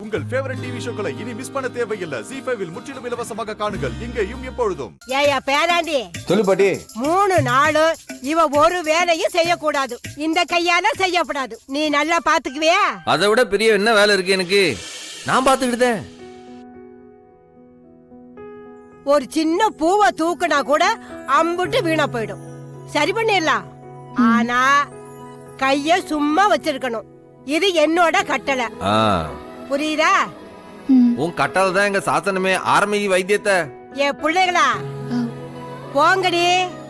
உங்கள் favourite TV ஷோக்களை இனி miss பண்ண தேவையில்லை. ZEE5 இல் முற்றிலும் இலவசமாக காணுங்கள். இங்கேயும் எப்பொழுதும். ஏயா பேராண்டி, சொல்லு பாட்டி. 3 நாள் இவ ஒரு வேலையும் செய்யக்கூடாது. இந்த கையால செய்யக்கூடாது. நீ நல்லா பாத்துக்குவியா? அதை விட பெரிய என்ன வேலை இருக்கு எனக்கு? நான் பாத்துக்கிட்டேன். ஒரு சின்ன பூவை தூக்குனா கூட அம்புட்டு வீணா போயிடும். சரி பண்ணிடலாம். ஆனா கைய சும்மா வச்சிருக்கணும். இது என்னோட கட்டளை. புரியுதா? உன் கட்டளை தான் எங்க சாசனமே. ஆரம்பி வைத்தியத்தை. ஏ பிள்ளைகளா, போங்கடி.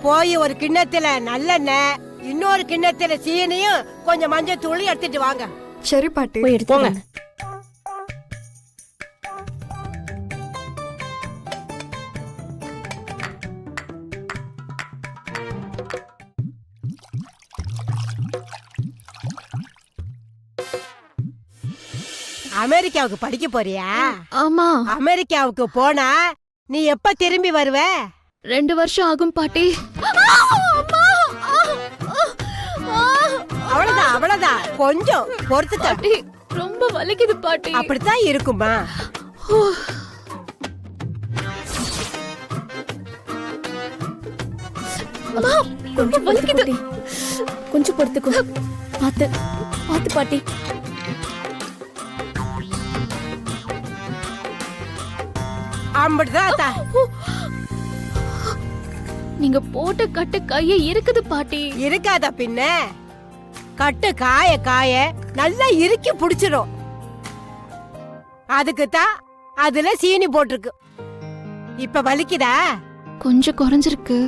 போய் ஒரு கிண்ணத்துல நல்லெண்ணெய், இன்னொரு கிண்ணத்துல சீனியும் கொஞ்சம் மஞ்சள் தூள் எடுத்துட்டு வாங்க. சரி பாட்டி, போய் எடுத்துங்க. அமெரிக்காவுக்கு படிக்க போறியா? ஆமா. அமெரிக்காவுக்கு போனா நீ எப்ப திரும்பி வருவ? 2 வருஷம் ஆகும் பாட்டி. அவ்வளவுதான் அவ்வளவுதான், கொஞ்சம் பொறுத்துக்க. பாட்டி ரொம்ப வலிக்குது பாட்டி. அப்படித்தான் இருக்குமா? கொஞ்சம் வலிக்குது. கொஞ்சம் பொறுத்துக்கோ. பாத்து பாத்து பாட்டி. அப்படிதான். நீங்க போட்ட கட்டு கைய இருக்குது பாட்டி. இருக்காத பின்ன. கட்டு காய காய நல்லா இறுக்கி புடிச்சிரும். அதுக்கு தான் அதுல சீனி போட்டிருக்கு. இப்ப வலிக்குதா? கொஞ்சம் குறைஞ்சிருக்கு.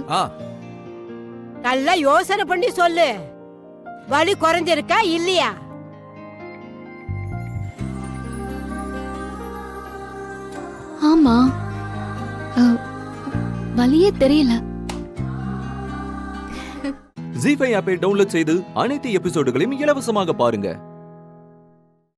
நல்லா யோசனை பண்ணி சொல்லு. வலி குறைஞ்சிருக்கா இல்லையா? ஆமா, வலியே தெரியல. ZEE5 ஆப்பை டவுன்லோட் செய்து அனைத்து எபிசோடுகளையும் இலவசமாக பாருங்க.